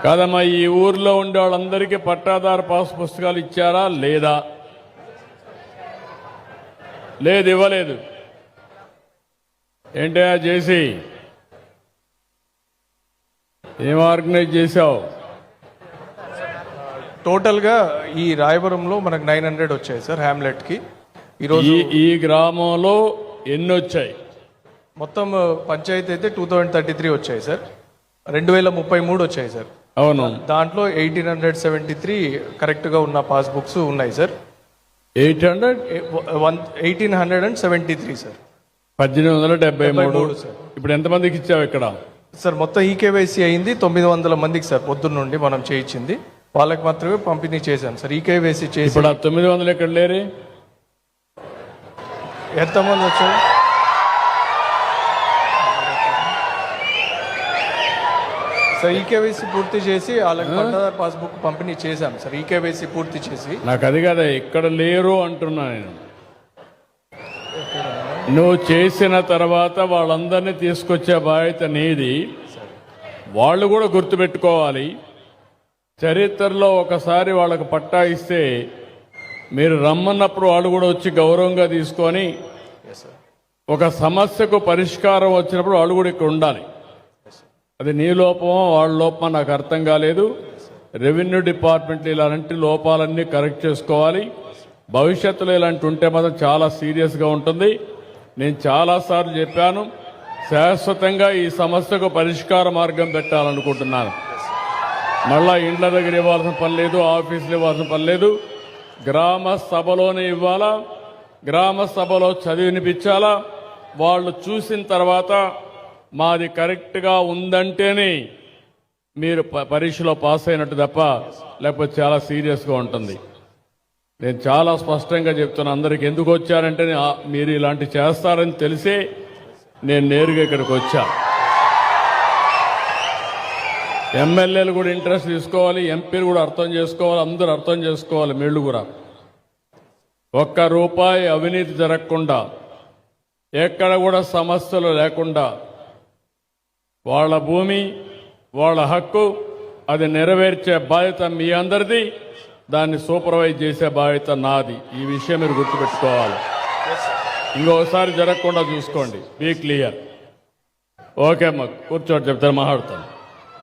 కాదమ్మా, ఈ ఊర్లో ఉండే వాళ్ళందరికీ పట్టాదారు పాస్ పుస్తకాలు ఇచ్చారా లేదా? లేదు, ఇవ్వలేదు. ఏంటా చేసి ఏం ఆర్గనైజ్ చేశావు? టోటల్గా ఈ రాయవరంలో మనకు 900 వచ్చాయి సార్ హ్యామ్లెట్కి. ఈరోజు ఈ గ్రామంలో ఎన్ని వచ్చాయి? మొత్తం పంచాయతీ అయితే 2033 వచ్చాయి సార్. 2033 వచ్చాయి సార్. అవును, దాంట్లో 1873 కరెక్ట్గా ఉన్న పాస్బుక్స్ ఉన్నాయి సార్. 1873 సార్. 1873 సార్. ఇప్పుడు ఎంతమందికి ఇచ్చావు ఇక్కడ? సార్ మొత్తం ఈకేవైసీ అయింది 900 మందికి సార్. పొద్దున్న నుండి మనం చేయించింది వాళ్ళకి మాత్రమే పంపిణీ చేశాం సార్. ఈకేవైసీ చేసి ఇప్పుడు 900 ఎక్కడ లేరు? ఎంతమంది వచ్చారు సార్? ఈకేవైసీ పూర్తి చేసి వాళ్ళకి పట్టాదారు పాస్బుక్ పంపిణీ చేశాం సార్. ఈకేవైసీ పూర్తి చేసి. నాకు అది కదా, ఇక్కడ లేరు అంటున్నా నేను. నువ్వు చేసిన తర్వాత వాళ్ళందరినీ తీసుకొచ్చే బాధ్యత నీది. వాళ్ళు కూడా గుర్తుపెట్టుకోవాలి, చరిత్రలో ఒకసారి వాళ్ళకు పట్టా ఇస్తే మీరు రమ్మన్నప్పుడు వాళ్ళు కూడా వచ్చి గౌరవంగా తీసుకొని ఒక సమస్యకు పరిష్కారం వచ్చినప్పుడు వాళ్ళు కూడా ఇక్కడ ఉండాలి. అది నీ లోపమో వాళ్ళ లోపమో నాకు అర్థం కాలేదు. రెవెన్యూ డిపార్ట్మెంట్ ఇలాంటి లోపాలన్నీ కరెక్ట్ చేసుకోవాలి. భవిష్యత్తులో ఇలాంటి ఉంటే మాత్రం చాలా సీరియస్గా ఉంటుంది. నేను చాలాసార్లు చెప్పాను, శాశ్వతంగా ఈ సమస్యకు పరిష్కార మార్గం పెట్టాలనుకుంటున్నాను. మళ్ళా ఇండ్ల దగ్గర ఇవ్వాల్సిన పని లేదు, ఆఫీసులు ఇవ్వాల్సిన పని లేదు. గ్రామ సభలోనే ఇవ్వాలా, గ్రామ సభలో చదివినిపించాలా. వాళ్ళు చూసిన తర్వాత మాది కరెక్ట్గా ఉందంటేనే మీరు పరీక్షలో పాస్ అయినట్టు తప్ప, లేకపోతే చాలా సీరియస్గా ఉంటుంది. నేను చాలా స్పష్టంగా చెప్తున్నా అందరికి. ఎందుకు వచ్చారంటే మీరు ఇలాంటి చేస్తారని తెలిసే నేను నేరుగా ఇక్కడికి వచ్చా. ఎమ్మెల్యేలు కూడా ఇంట్రెస్ట్ తీసుకోవాలి, ఎంపీలు కూడా అర్థం చేసుకోవాలి, అందరూ అర్థం చేసుకోవాలి. వీళ్ళు కూడా ₹1 అవినీతి జరగకుండా, ఎక్కడ కూడా సమస్యలు లేకుండా, వాళ్ళ భూమి వాళ్ళ హక్కు అది నెరవేర్చే బాధ్యత మీ అందరిది. దాన్ని సూపర్వైజ్ చేసే బాధ్యత నాది. ఈ విషయం మీరు గుర్తుపెట్టుకోవాలి. ఇంకోసారి జరగకుండా చూసుకోండి. Be clear. ఓకే అమ్మా, కూర్చోటి చెప్తాను, మాట్లాడతాను.